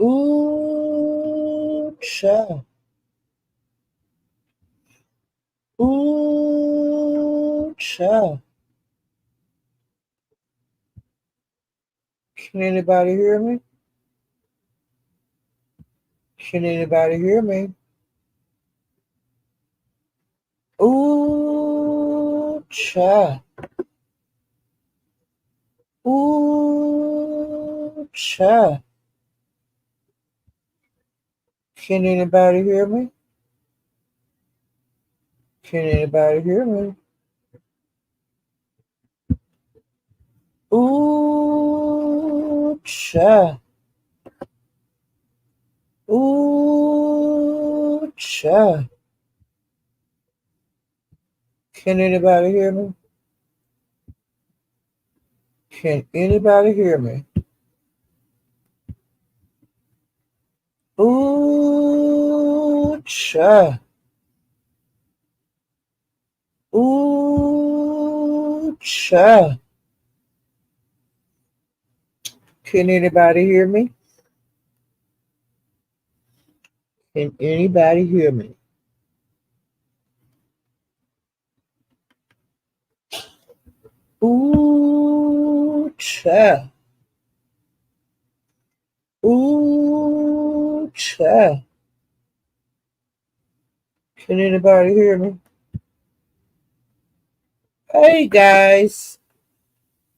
Ooh, child. Ooh, child. Can anybody hear me? Can anybody hear me? Ooh, child. Ooh, child. Can anybody hear me? Can anybody hear me? Ooh, child. Ooh, child. Can anybody hear me? Can anybody hear me? Ooh, child. Ooh, child. Can anybody hear me? Can anybody hear me? Ooh, child. Ooh, child. Can anybody hear me? Hey guys.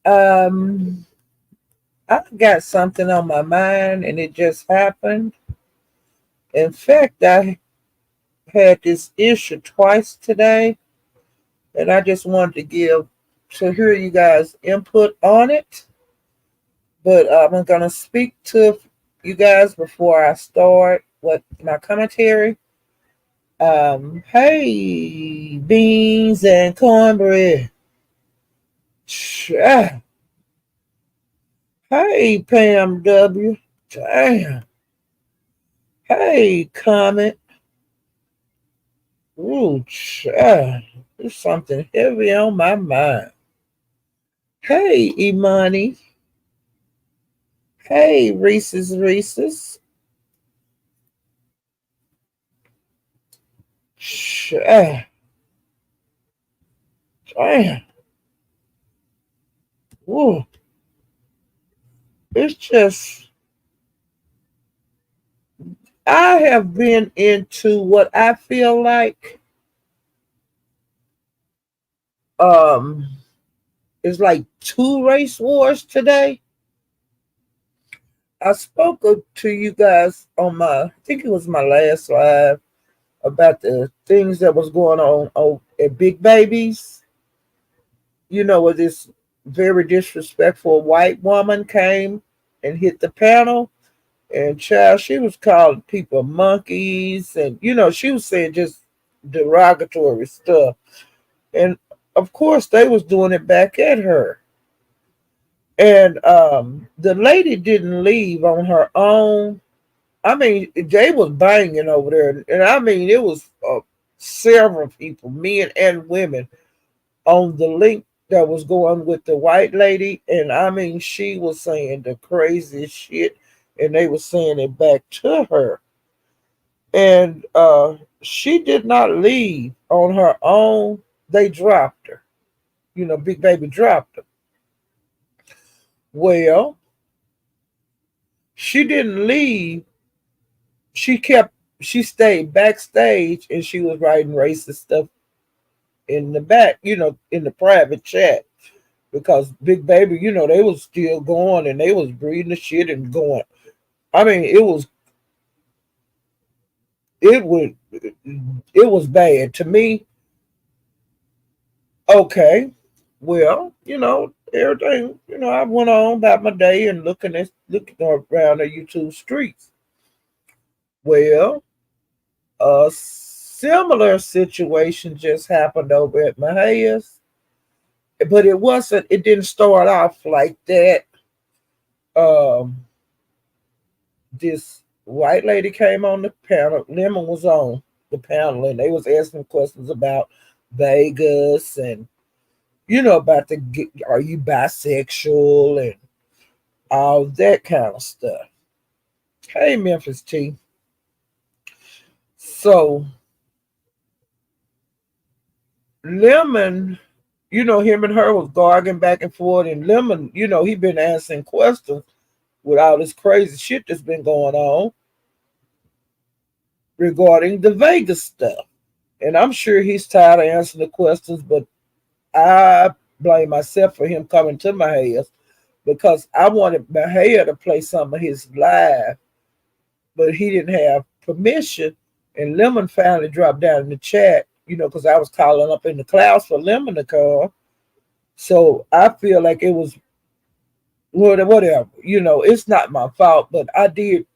Um, I got something on my mind and it just happened. In fact, I had this issue twice today and I just wanted to hear you guys input on it. But I'm gonna speak to you guys before I start with my commentary. Hey, beans and cornbread. Tch, hey, Pam W. Damn. Hey, Comet. Ooh, child. There's something heavy on my mind. Hey, Imani. Hey, Reese's. Child. Damn. Ooh. It's just, I have been into what I feel like um is like two race wars today. I spoke to you guys on I think it was my last live about the things that was going on at Big Babies. You know, where this very disrespectful white woman came and hit the panel. And child, she was calling people monkeys and, she was saying just derogatory stuff. And of course, they was doing it back at her. And the lady didn't leave on her own. I mean, they was banging over there. And I mean, it was several people, men and women, on the link that was going with the white lady. And I mean, she was saying the craziest shit. And they were saying it back to her. And she did not leave on her own. They dropped her. Big Baby dropped her. Well, she didn't leave. She kept, she stayed backstage and she was writing racist stuff in the back, in the private chat. Because Big Baby, they was still going and they was breathing the shit and going. I mean, it was, it was bad to me. Okay, well, everything, I went on about my day and looking around the YouTube streets. Well, a similar situation just happened over at Mahia's, but it didn't start off like that. Um, this white lady came on the panel. Lemon was on the panel, and they was asking questions about Vegas and about are you bisexual and all that kind of stuff. Hey, Memphis T. So Lemon, him and her was arguing back and forth, and Lemon, he been answering questions with all this crazy shit that's been going on regarding the Vegas stuff. And I'm sure he's tired of answering the questions, but I blame myself for him coming to my house because I wanted Mahia to play some of his live, but he didn't have permission. And Lemon finally dropped down in the chat, because I was calling up in the clouds for Lemon to come. So I feel like it was whatever, it's not my fault, but I did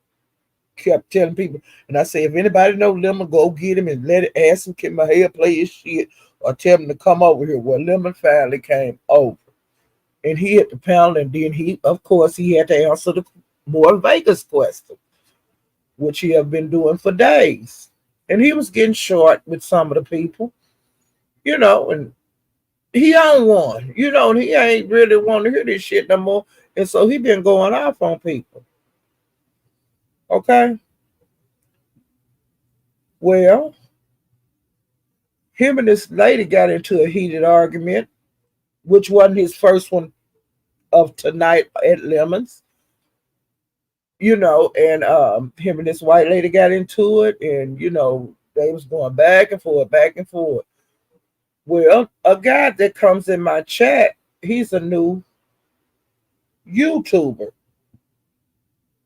kept telling people, and I say, if anybody know Lemon, go get him and let it ask him, can Mahia play his shit or tell him to come over here. Well, Lemon finally came over and he hit the panel, and then of course, he had to answer the more Vegas question, which he have been doing for days. And he was getting short with some of the people, and he on one, and he ain't really want to hear this shit no more. And so he been going off on people. Okay. Well, him and this lady got into a heated argument, which wasn't his first one of tonight at Lemons, and him and this white lady got into it, and they was going back and forth, back and forth. Well, a guy that comes in my chat, he's a new YouTuber.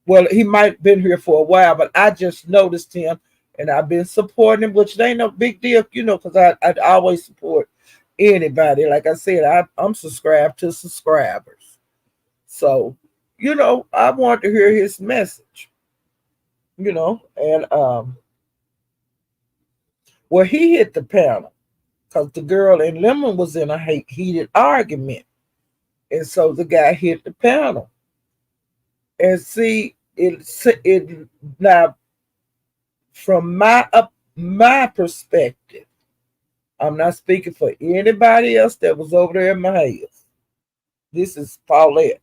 Well, he might have been here for a while, but I just noticed him and I've been supporting him, which ain't no big deal, because I always support anybody. Like I said, I'm subscribed to subscribers. So, I want to hear his message, and well, he hit the panel because the girl in Lemon was in a heated argument. And so the guy hit the panel. And see, it now from my perspective, I'm not speaking for anybody else that was over there in my house. This is Paulette.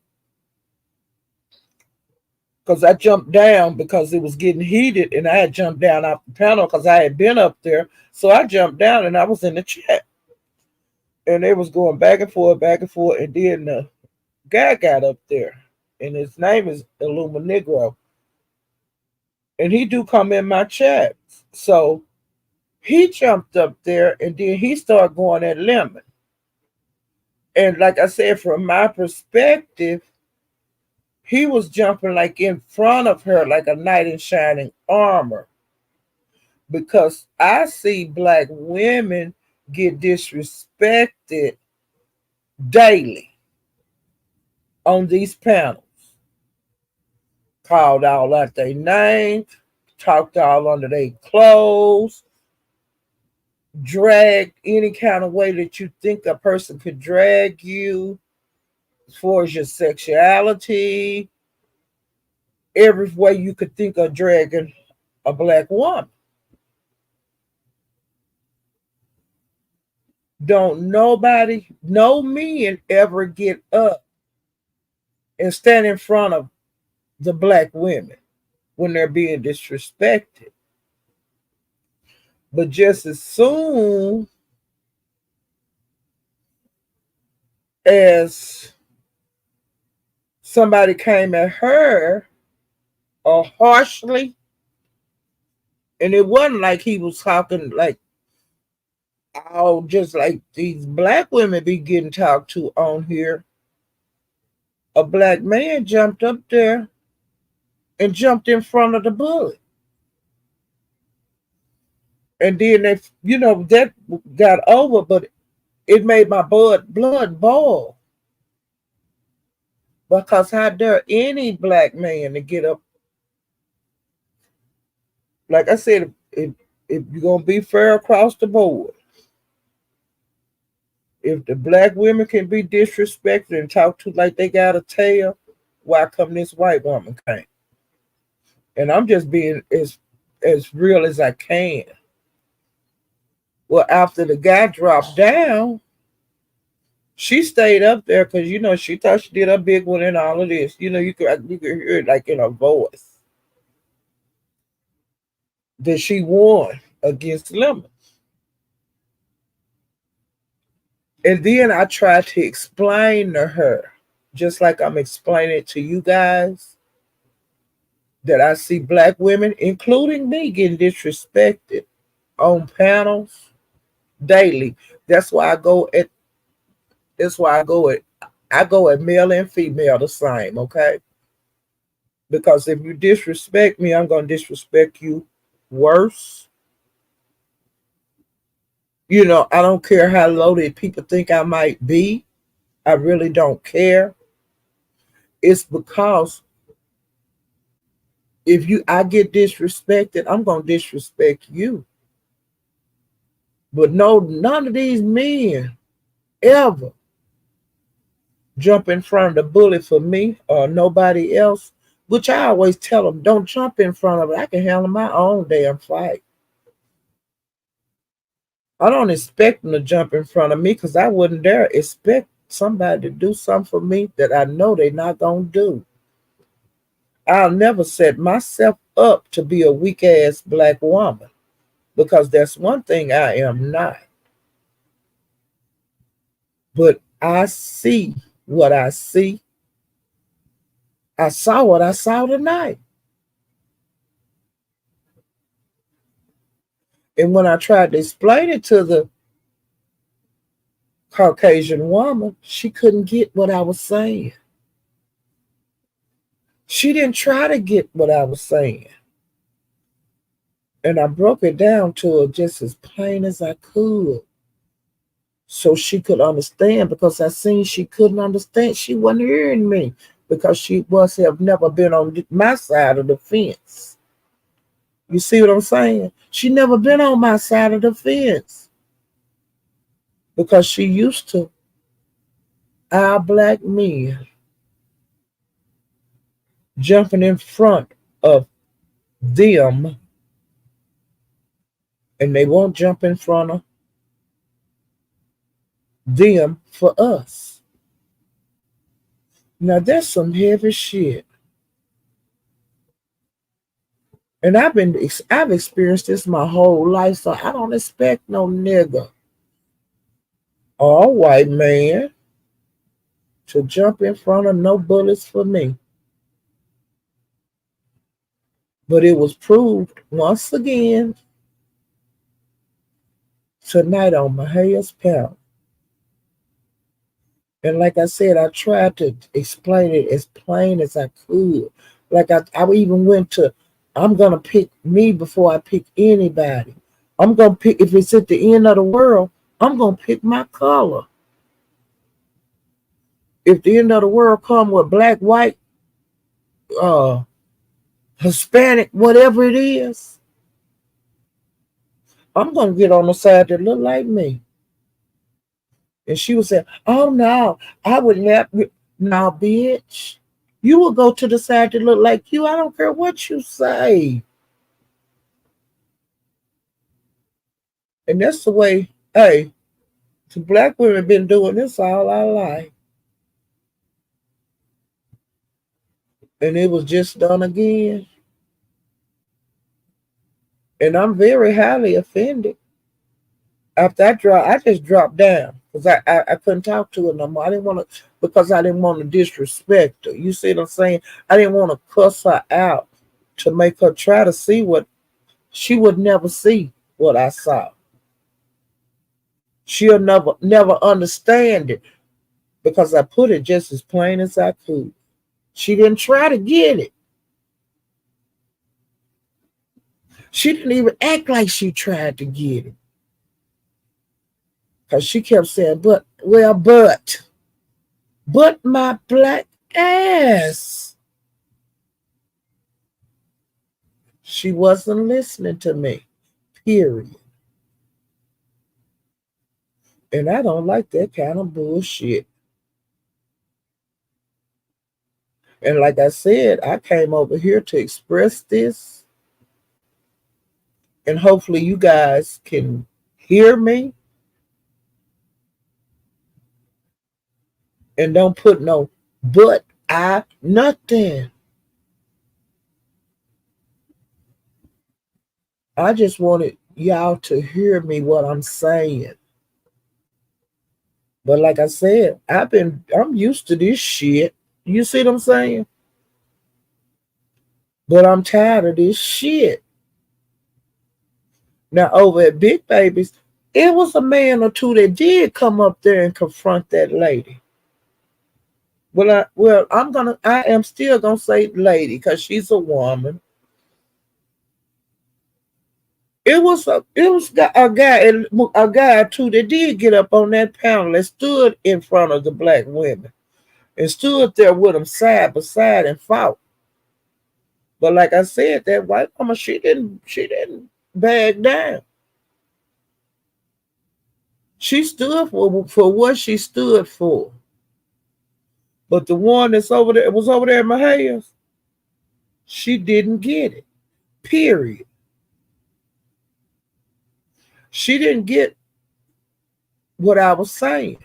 Because I jumped down because it was getting heated, and I had jumped down off the panel because I had been up there. So I jumped down and I was in the chat. And they was going back and forth, and then the guy got up there, and his name is Illuma Negro. And he do come in my chat. So he jumped up there and then he started going at Lemon. And like I said, from my perspective, he was jumping like in front of her like a knight in shining armor. Because I see black women get disrespected daily on these panels. Called all out their names, talked all under their clothes, dragged any kind of way that you think a person could drag you as far as your sexuality, every way you could think of dragging a black woman. Don't nobody, no men ever get up and stand in front of the black women when they're being disrespected. But just as soon as somebody came at her or harshly, and it wasn't like he was talking like, oh, just like these black women be getting talked to on here. A black man jumped up there and jumped in front of the bullet. And then they, that got over, but it made my blood boil. Because how dare any black man to get up? Like I said, if you're going to be fair across the board, if the black women can be disrespected and talked to like they got a tail, why come this white woman can't? And I'm just being as real as I can. Well, after the guy dropped down, she stayed up there because she thought she did a big one and all of this. You could hear it like in her voice. that she won against Lemon. And then I tried to explain to her, just like I'm explaining to you guys, that I see black women, including me, getting disrespected on panels daily. That's why I go at that's why I go at male and female the same, okay? Because if you disrespect me, I'm gonna disrespect you worse. You know, I don't care how loaded people think I might be. I really don't care. It's because if you I get disrespected, I'm gonna disrespect you. But no, none of these men ever jump in front of the bullet for me or nobody else. Which I always tell them, don't jump in front of it. I can handle my own damn fight. I don't expect them to jump in front of me because I wouldn't dare expect somebody to do something for me that I know they're not gonna do. I'll never set myself up to be a weak ass black woman because that's one thing I am not. But I see what I see. I saw what I saw tonight. And when I tried to explain it to the Caucasian woman, she couldn't get what I was saying. She didn't try to get what I was saying. And I broke it down to her just as plain as I could so she could understand because I seen she couldn't understand. She wasn't hearing me because she must have never been on my side of the fence. You see what I'm saying? She never been on my side of the fence because she used to our black men jumping in front of them, and they won't jump in front of them for us. Now that's some heavy shit. And I've experienced this my whole life, so I don't expect no nigga or white man to jump in front of no bullets for me. But it was proved once again tonight on Mahaya's panel. And like I said, I tried to explain it as plain as I could. Like I even went to, I'm gonna pick me before I pick anybody. I'm gonna pick if it's at the end of the world, I'm gonna pick my color. If the end of the world come with black, white, uh, Hispanic, whatever it is, I'm gonna get on the side that look like me. And she was saying, "Oh no, I would never." Nah, bitch, you will go to the side that look like you. I don't care what you say. And that's the way. Hey, the black women been doing this all our life, and it was just done again. And I'm very highly offended. After I just dropped down because I couldn't talk to her no more. I didn't want to because I didn't want to disrespect her. You see what I'm saying? I didn't want to cuss her out to make her try to see what she would never see what I saw. She'll never understand it because I put it just as plain as I could. She didn't try to get it. She didn't even act like she tried to get it because she kept saying, but my black ass. She wasn't listening to me, period. And I don't like that kind of bullshit. And like I said, I came over here to express this, and hopefully you guys can hear me and don't put no but I nothing. I just wanted y'all to hear me what I'm saying. But like I said, I'm used to this shit. You see what I'm saying? But I'm tired of this shit. Now over at Big Babies, it was a man or two that did come up there and confront that lady. I am still gonna say lady because she's a woman. A guy too that did get up on that panel and stood in front of the black women and stood there with them side by side and fought. But like I said, that white woman, she didn't back down. She stood for what she stood for. But the one that's over there was over there in my house, she didn't get it. Period. She didn't get what I was saying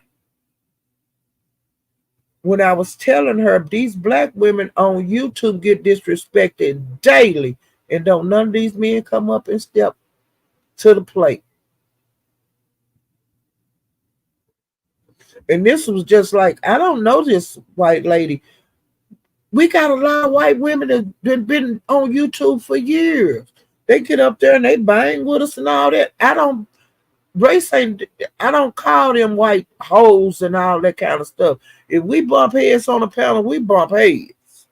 when I was telling her these black women on YouTube get disrespected daily, and don't none of these men come up and step to the plate. And this was just like, I don't know this white lady. We got a lot of white women that have been on YouTube for years. They get up there and they bang with us and all that. Race ain't, I don't call them white hoes and all that kind of stuff. If we bump heads on the panel, we bump heads.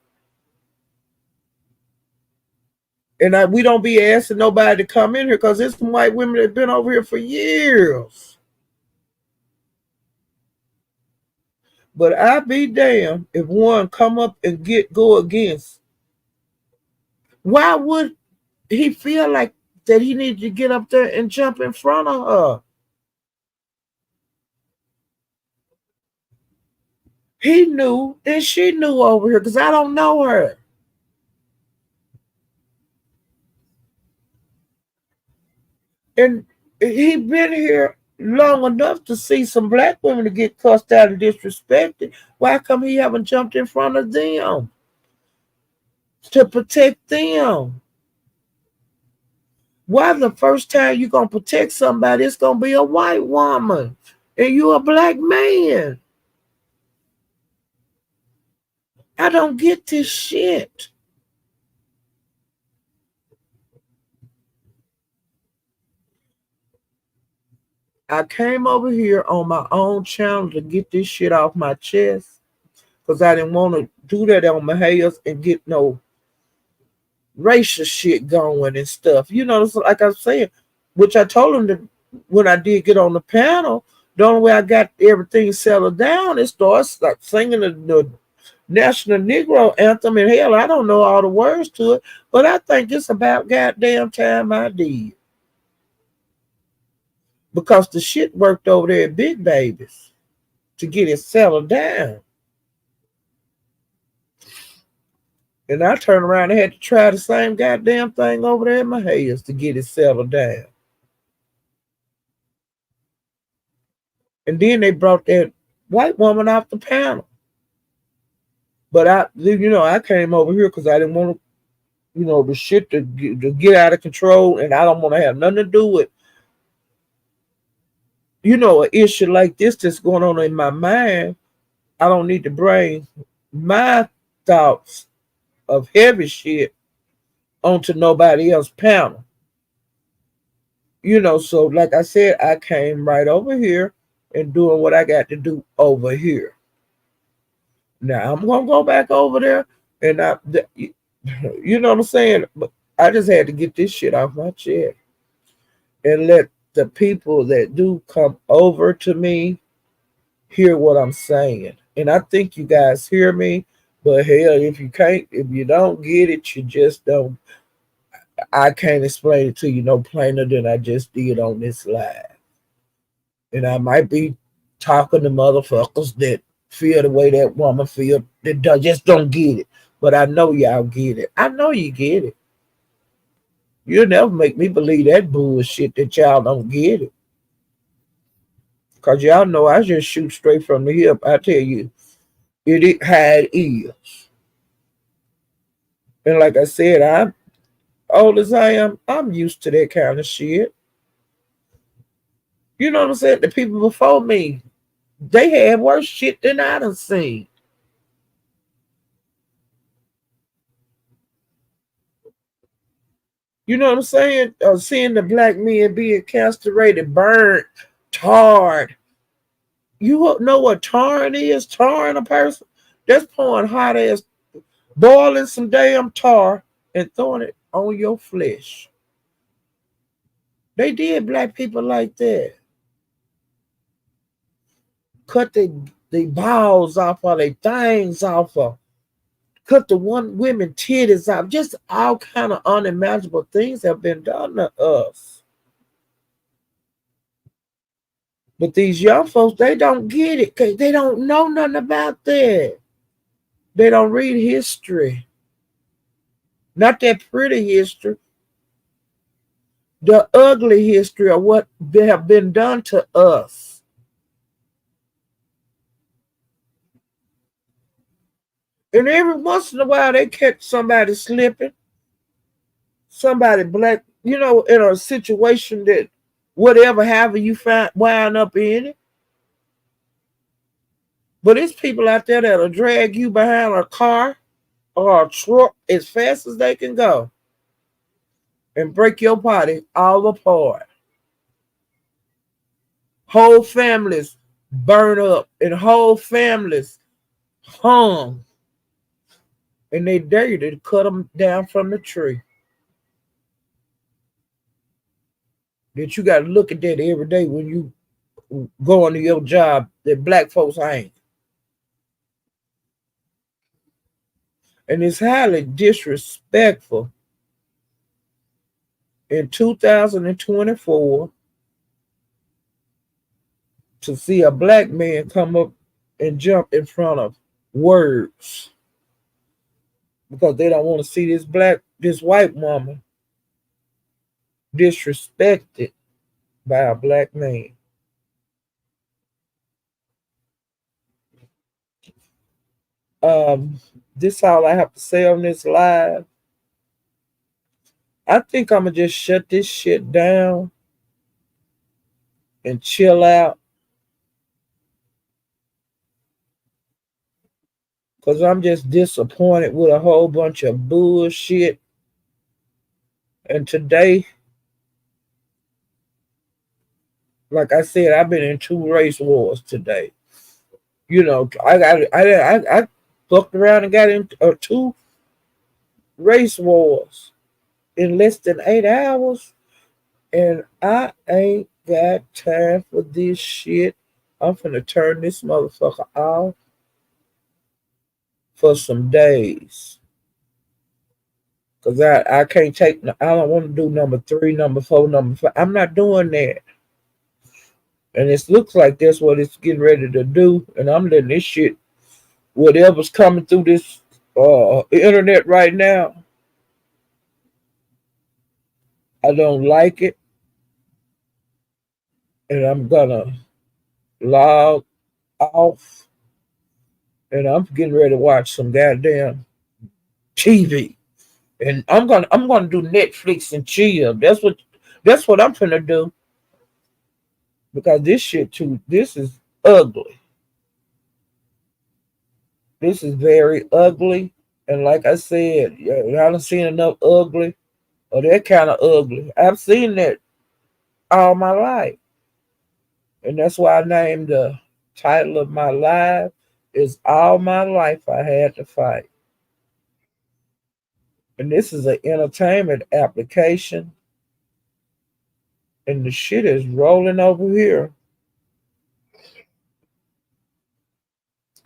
And we don't be asking nobody to come in here because there's some white women that have been over here for years. But I be damned if one come up and go against. Why would he feel like that he needed to get up there and jump in front of her? He knew and she knew over here because I don't know her. And he been here long enough to see some black women to get cussed out and disrespected. Why come he haven't jumped in front of them to protect them? Why the first time you gonna protect somebody, it's gonna be a white woman and you a black man? I don't get this shit. I came over here on my own channel to get this shit off my chest because I didn't want to do that on my hairs and get no racial shit going and stuff. You know, like I said, which I told him that when I did get on the panel, the only way I got everything settled down is start like singing the National Negro Anthem. And hell, I don't know all the words to it, but I think it's about goddamn time I did. Because the shit worked over there at Big Babies to get it settled down. And I turned around and had to try the same goddamn thing over there in my house to get it settled down. And then they brought that white woman off the panel. But I came over here because I didn't want to, the shit to get out of control, and I don't want to have nothing to do with, an issue like this that's going on in my mind. I don't need to bring my thoughts of heavy shit onto nobody else's panel. So like I said, I came right over here and doing what I got to do over here. Now I'm gonna go back over there, and you know what I'm saying. But I just had to get this shit off my chest and let the people that do come over to me hear what I'm saying. And I think you guys hear me. But hell, if you don't get it, you just don't. I can't explain it to you no plainer than I just did on this live. And I might be talking to motherfuckers that feel the way that woman feel that just don't get it. But I know y'all get it. I know you get it. You'll never make me believe that bullshit that y'all don't get it. Because y'all know I just shoot straight from the hip. I tell you, how it is. And like I said, old as I am, I'm used to that kind of shit. You know what I'm saying? The people before me, they had worse shit than I done seen. You know what I'm saying? Seeing the black men being castrated, burned, tarred. You know what tarring is? Tarring a person? That's pouring hot ass, boiling some damn tar and throwing it on your flesh. They did black people like that. Cut they balls off or they things off of. Cut the one women titties off. Just all kind of unimaginable things have been done to us. But these young folks, they don't get it because they don't know nothing about that. They don't read history. Not that pretty history, the ugly history of what they have been done to us. And every once in a while, they catch somebody slipping, somebody black, in a situation that whatever, however you find wind up in it. But it's people out there that'll drag you behind a car or a truck as fast as they can go and break your body all apart. Whole families burn up and whole families hung, and they dare you to cut them down from the tree. That you got to look at that every day when you go into your job that black folks ain't. And it's highly disrespectful in 2024 to see a black man come up and jump in front of words because they don't want to see this white woman disrespected by a black man. Um, this all I have to say on this live. I think I'm gonna just shut this shit down and chill out because I'm just disappointed with a whole bunch of bullshit. And today, like I said, I've been in two race wars today. I fucked around and got into two race wars in less than 8 hours, and I ain't got time for this shit. I'm finna turn this motherfucker off for some days. Cause I can't take, I don't want to do number three, number four, number five. I'm not doing that. And it looks like that's what it's getting ready to do. And I'm letting this shit, whatever's coming through this internet right now, I don't like it. And I'm gonna log off. And I'm getting ready to watch some goddamn TV. And I'm gonna do Netflix and chill. That's what I'm gonna do. Because this shit too, this is ugly. This is very ugly. And like I said, yeah, I done seen enough ugly or that kind of ugly. I've seen that all my life. And that's why I named the title of my live is All My Life I Had to Fight. And this is an entertainment application. And the shit is rolling over here.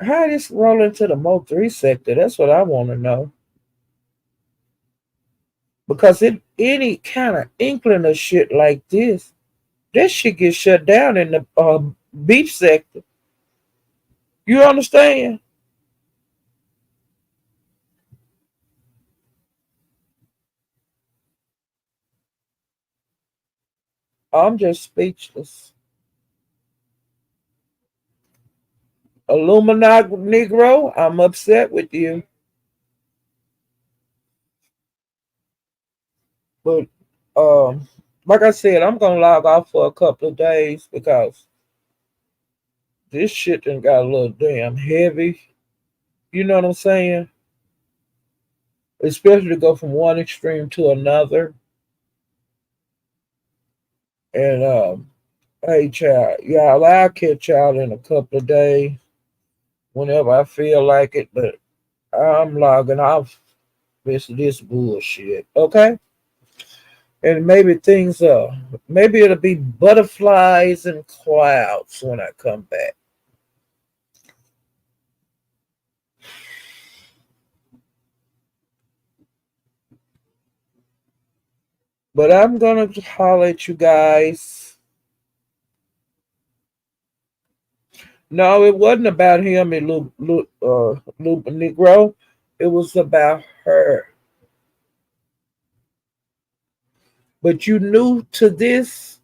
How this rolling to the Mo3 sector? That's what I want to know. Because any kind of inkling of shit like this, that shit gets shut down in the beef sector. You understand? I'm just speechless. Illuminati Negro, I'm upset with you. But um, like I said, I'm gonna log off for a couple of days because this shit done got a little damn heavy. You know what I'm saying? Especially to go from one extreme to another. And hey, child, y'all, I'll catch y'all in a couple of days whenever I feel like it. But I'm logging off this bullshit. Okay, and maybe things maybe it'll be butterflies and clouds when I come back. But I'm gonna holler at you guys. No, it wasn't about him and Luke Negro. It was about her. But you new to this,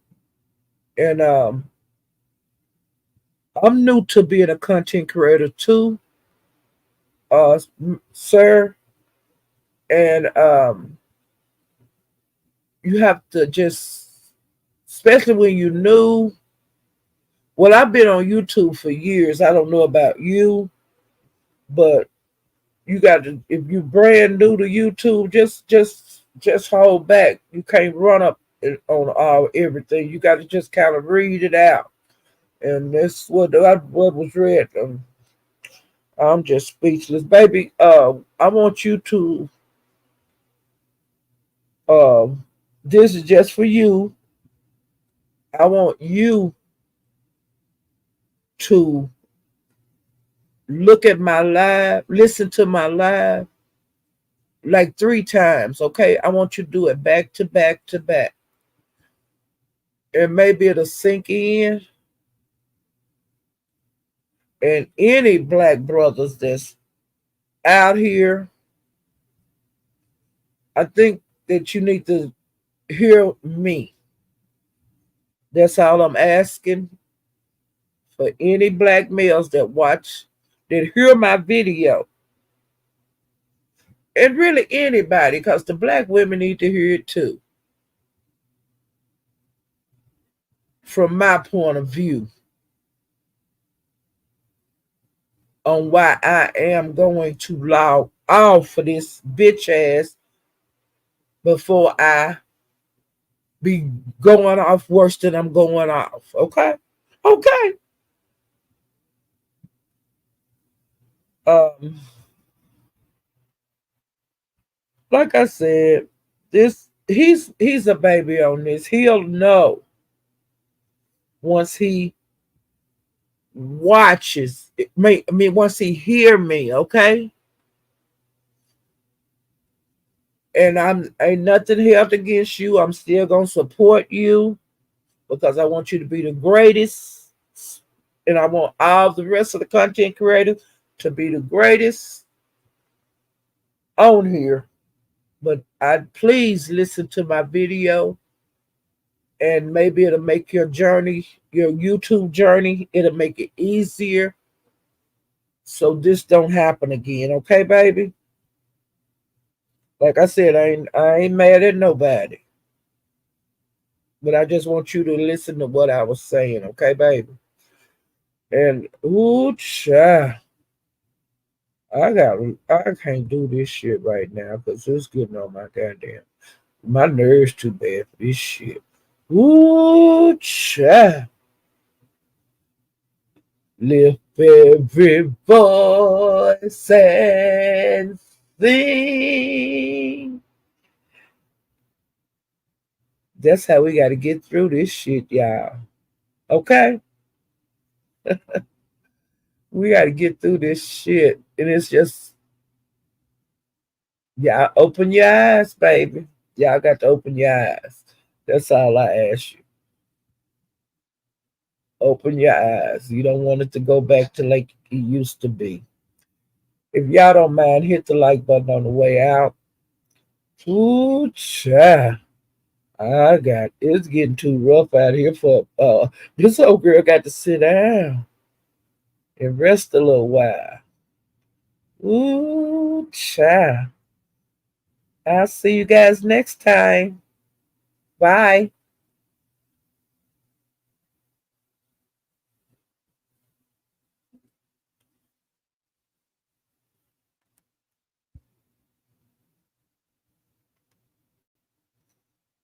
and I'm new to being a content creator too, sir. And you have to just, especially when you new. Well, I've been on YouTube for years. I don't know about you, but you got to, if you brand new to YouTube, just hold back. You can't run up on all everything. You got to just kind of read it out, and that's what was read. I'm just speechless, baby. I want you to. Um, this is just for you. I want you to look at my live, listen to my live like 3 times. Okay, I want you to do it back to back to back, and maybe it'll sink in. And any black brothers that's out here, I think that you need to hear me. That's all I'm asking for any black males that watch, that hear my video, and really anybody, because the black women need to hear it too, from my point of view on why I am going to log off for this bitch ass before I be going off worse than I'm going off. Okay? Okay. Um, like I said, this he's a baby on this. He'll know once he watches me. I mean, once he hear me, okay? And I'm ain't nothing held against you. I'm still gonna support you because I want you to be the greatest, and I want all the rest of the content creators to be the greatest on here. But I please listen to my video, and maybe it'll make your journey, your YouTube journey, it'll make it easier so this don't happen again. Okay, baby? Like I said, I ain't mad at nobody. But I just want you to listen to what I was saying, okay, baby? And ooh, child, I can't do this shit right now because it's getting on my goddamn, my nerves too bad for this shit. Ooh, child. Lift every voice and sing. That's how we got to get through this shit, y'all. Okay? We got to get through this shit. And it's just, y'all open your eyes, baby. Y'all got to open your eyes. That's all I ask you. Open your eyes. You don't want it to go back to like it used to be. If y'all don't mind, hit the like button on the way out. Ooh, child. I got it's getting too rough out here for this old girl got to sit down and rest a little while. Ooh, child. I'll see you guys next time. Bye.